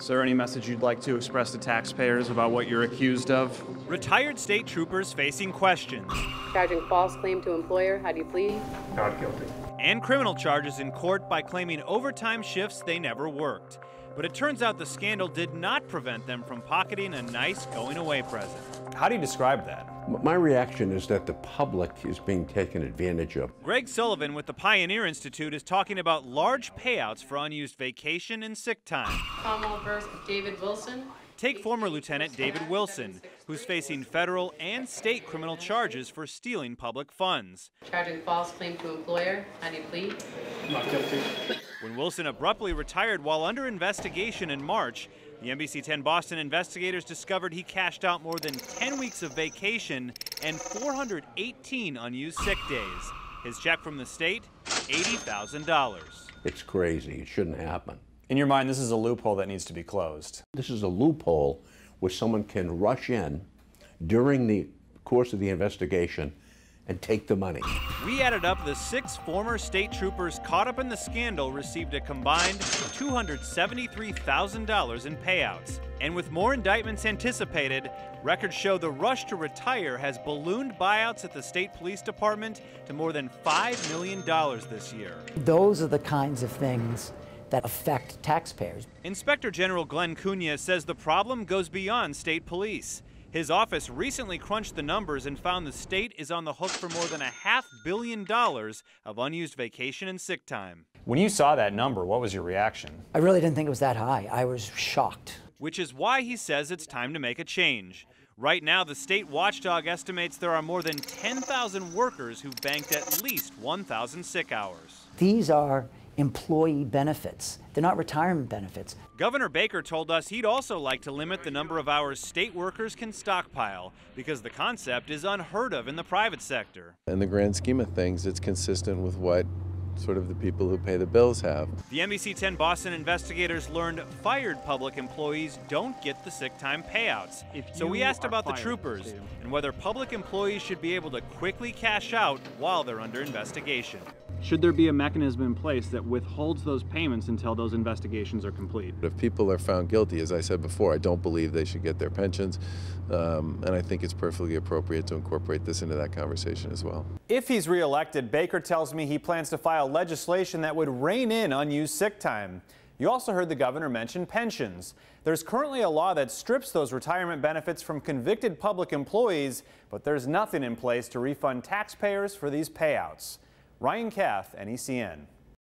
Is there any message you'd like to express to taxpayers about what you're accused of? Retired state troopers facing questions. Charging false claim to employer. How do you plead? Not guilty. And criminal charges in court by claiming overtime shifts they never worked. But it turns out the scandal did not prevent them from pocketing a nice going-away present. How do you describe that? My reaction is that the public is being taken advantage of. Greg Sullivan with the Pioneer Institute is talking about large payouts for unused vacation and sick time. Commonwealth versus David Wilson. Take former Lieutenant David Wilson, who's facing federal and state criminal charges for stealing public funds. Charging false claim to employer. How do you plead? Not guilty. When Wilson abruptly retired while under investigation in March, the NBC10 Boston Investigators discovered he cashed out more than 10 weeks of vacation and 418 unused sick days. His check from the state, $80,000. It's crazy. It shouldn't happen. In your mind, this is a loophole that needs to be closed. This is a loophole where someone can rush in during the course of the investigation and take the money. We added up the 6 former state troopers caught up in the scandal received a combined $273,000 in payouts. And with more indictments anticipated, records show the rush to retire has ballooned buyouts at the state police department to more than $5 million this year. Those are the kinds of things that affect taxpayers. Inspector General Glenn Cunha says the problem goes beyond state police. His office recently crunched the numbers and found the state is on the hook for more than $500 million of unused vacation and sick time. When you saw that number, what was your reaction? I really didn't think it was that high. I was shocked. Which is why he says it's time to make a change. Right now, the state watchdog estimates there are more than 10,000 workers who've banked at least 1,000 sick hours. These are employee benefits. They're not retirement benefits. Governor Baker told us he'd also like to limit the number of hours state workers can stockpile because the concept is unheard of in the private sector. In the grand scheme of things, it's consistent with what sort of the people who pay the bills have. The NBC10 Boston investigators learned fired public employees don't get the sick time payouts. So we asked about the troopers and whether public employees should be able to quickly cash out while they're under investigation. Should there be a mechanism in place that withholds those payments until those investigations are complete? If people are found guilty, as I said before, I don't believe they should get their pensions, and I think it's perfectly appropriate to incorporate this into that conversation as well. If he's reelected, Baker tells me he plans to file legislation that would rein in unused sick time. You also heard the governor mention pensions. There's currently a law that strips those retirement benefits from convicted public employees, but there's nothing in place to refund taxpayers for these payouts. Ryan Kath, NECN.